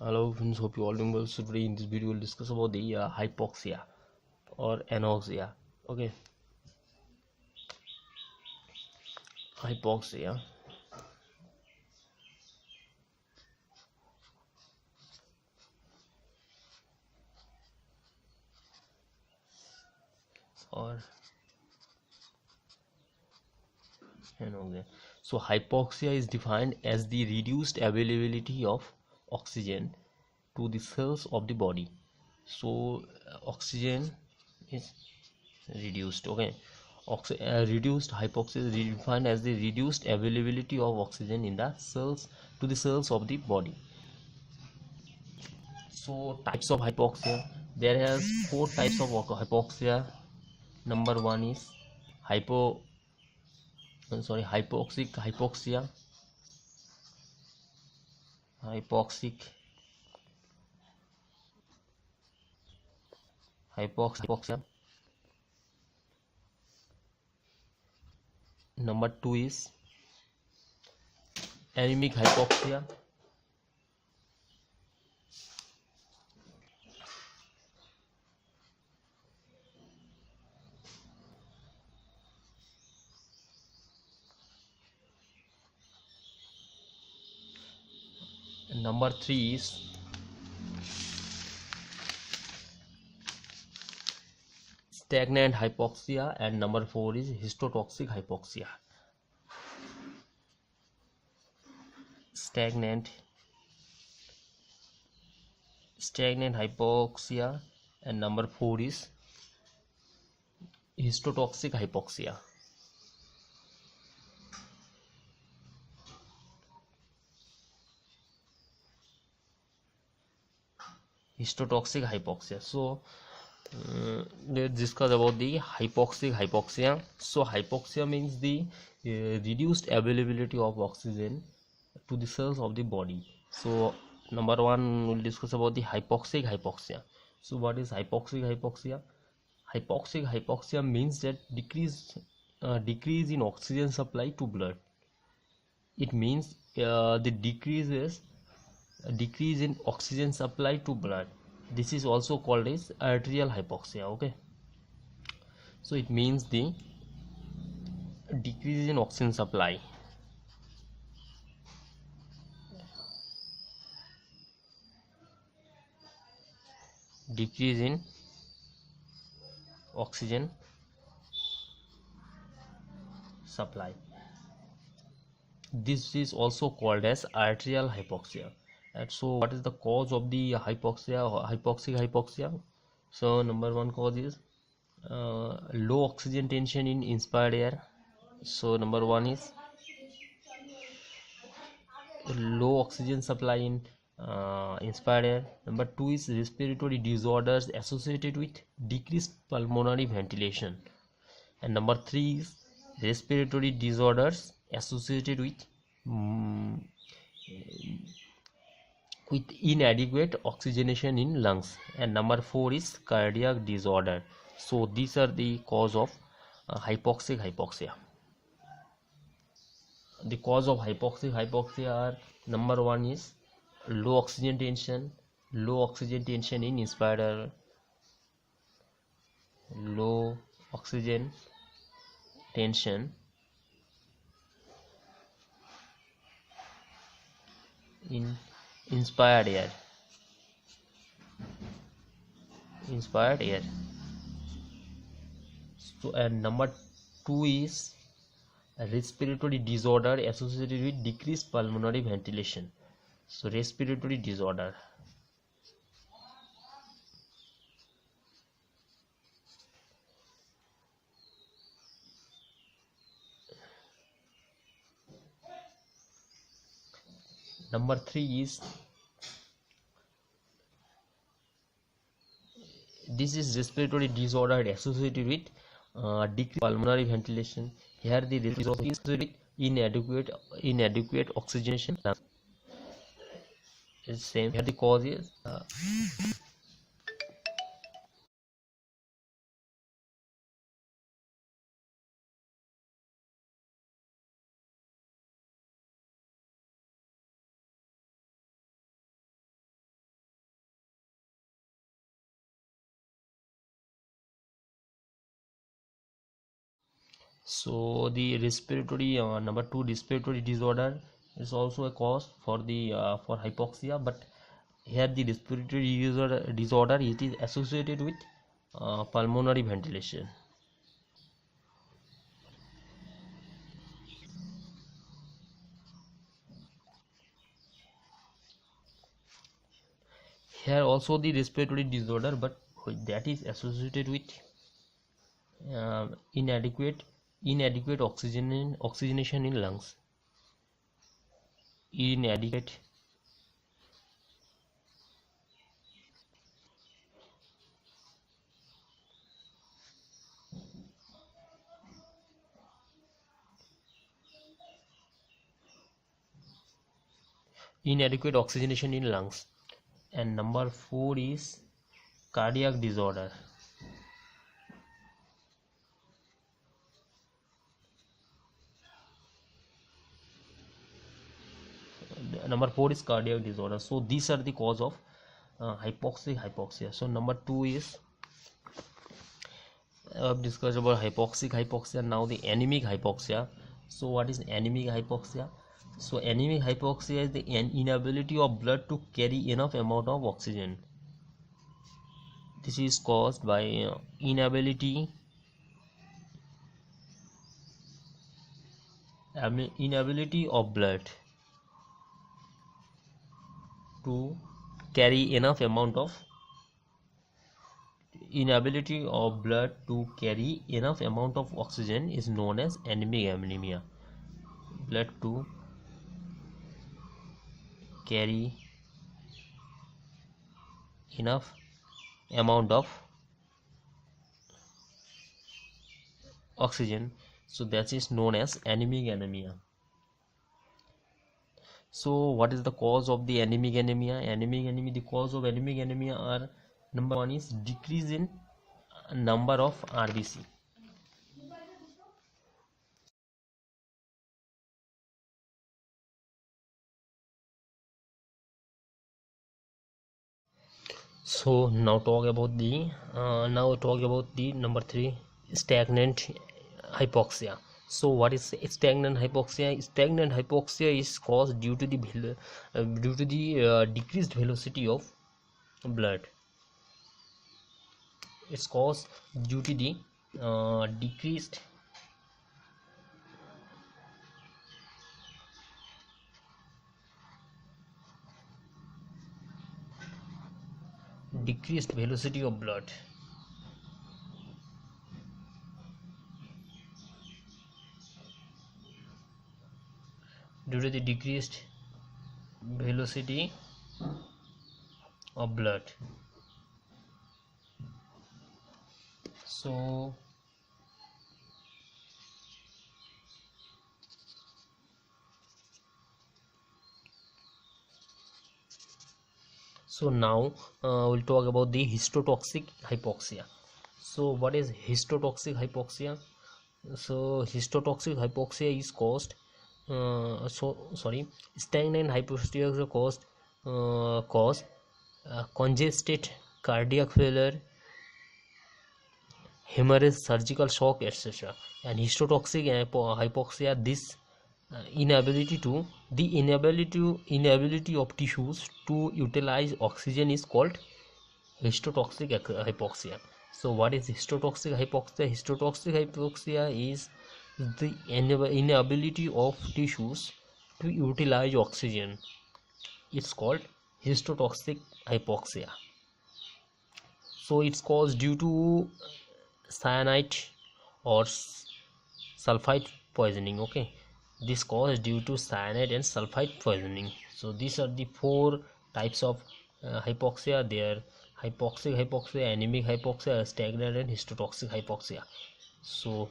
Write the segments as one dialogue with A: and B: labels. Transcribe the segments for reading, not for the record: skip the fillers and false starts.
A: Hello friends, hope you all doing well. So today in this video we'll discuss about the hypoxia or anoxia. Okay, hypoxia or anoxia. So hypoxia is defined as the reduced availability of oxygen to the cells of the body. So oxygen is reduced. Okay, reduced hypoxia is defined as the reduced availability of oxygen in the cells to the cells of the body. So types of hypoxia, there has four types of hypoxia. Number one is hypo hypoxic hypoxia, hypoxic hypoxia. Number two is anemic hypoxia. Number three is stagnant hypoxia, and number four is histotoxic hypoxia. Stagnant hypoxia, and number four is histotoxic hypoxia. Histotoxic hypoxia. So let's discuss about the hypoxic hypoxia. So hypoxia means the reduced availability of oxygen to the cells of the body. So number one, we'll discuss about the hypoxic hypoxia. So what is hypoxic hypoxia? Hypoxic hypoxia means that decrease in oxygen supply to blood. It means the decrease in oxygen supply to blood. This is also called as arterial hypoxia. Okay, so it means the decrease in oxygen supply, decrease in oxygen supply. This is also called as arterial hypoxia. And so what is the cause of the hypoxia or hypoxic hypoxia? So number one cause is low oxygen tension in inspired air. So number one is low oxygen supply in inspired air. Number two is respiratory disorders associated with decreased pulmonary ventilation. And number three is respiratory disorders associated mm, with inadequate oxygenation in lungs. And number four is cardiac disorder. So these are the cause of hypoxic hypoxia. The cause of hypoxic hypoxia are: number one is low oxygen tension in inspired air, low oxygen tension in inspired air, So and number two is respiratory disorder associated with decreased pulmonary ventilation. So respiratory disorder. Number three is, this is respiratory disorder associated with decreased pulmonary ventilation. Here the respiratory is with inadequate oxygenation. It's same. Here the cause is So the respiratory number 2, respiratory disorder is also a cause for the for hypoxia, but here the respiratory disorder it is associated with pulmonary ventilation. Here also the respiratory disorder, but that is associated with uh, inadequate oxygenation in lungs. Inadequate inadequate oxygenation in lungs. And number 4 is cardiac disorder. Number 4 is cardiac disorder. So these are the cause of hypoxia. So number 2 is I've discussed about hypoxia. Now the anemic hypoxia. So what is anemic hypoxia? So anemic hypoxia is the inability of blood to carry enough amount of oxygen. This is caused by inability of blood to carry enough amount of inability of blood to carry enough amount of oxygen is known as anemic anemia. Blood to carry enough amount of oxygen, so that is known as anemic anemia. So what is the cause of the anemic anemia? The cause of anemic anemia are: number 1 is decrease in number of RBC. So now talk about the number 3, stagnant hypoxia. So what is stagnant hypoxia? Stagnant hypoxia is caused due to the decreased velocity of blood. It's caused due to the decreased velocity of blood. Due to the decreased velocity of blood. So now we'll talk about the histotoxic hypoxia. So what is histotoxic hypoxia? So histotoxic hypoxia is caused stagnant hypoxia is cause congested cardiac failure, hemorrhage, surgical shock, etc. And histotoxic hypoxia, this inability of tissues to utilize oxygen is called histotoxic hypoxia. So what is histotoxic hypoxia? Histotoxic hypoxia is the inability of tissues to utilize oxygen. It's called histotoxic hypoxia. So it's caused due to cyanide or sulfite poisoning. Okay, this caused due to cyanide and sulfite poisoning. So these are the 4 types of hypoxia. They are hypoxic hypoxia, anemic hypoxia, stagnant, and histotoxic hypoxia. So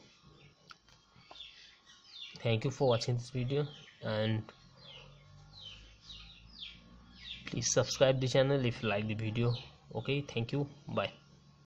A: thank you for watching this video, and please subscribe the channel if you like the video. Okay, thank you, bye.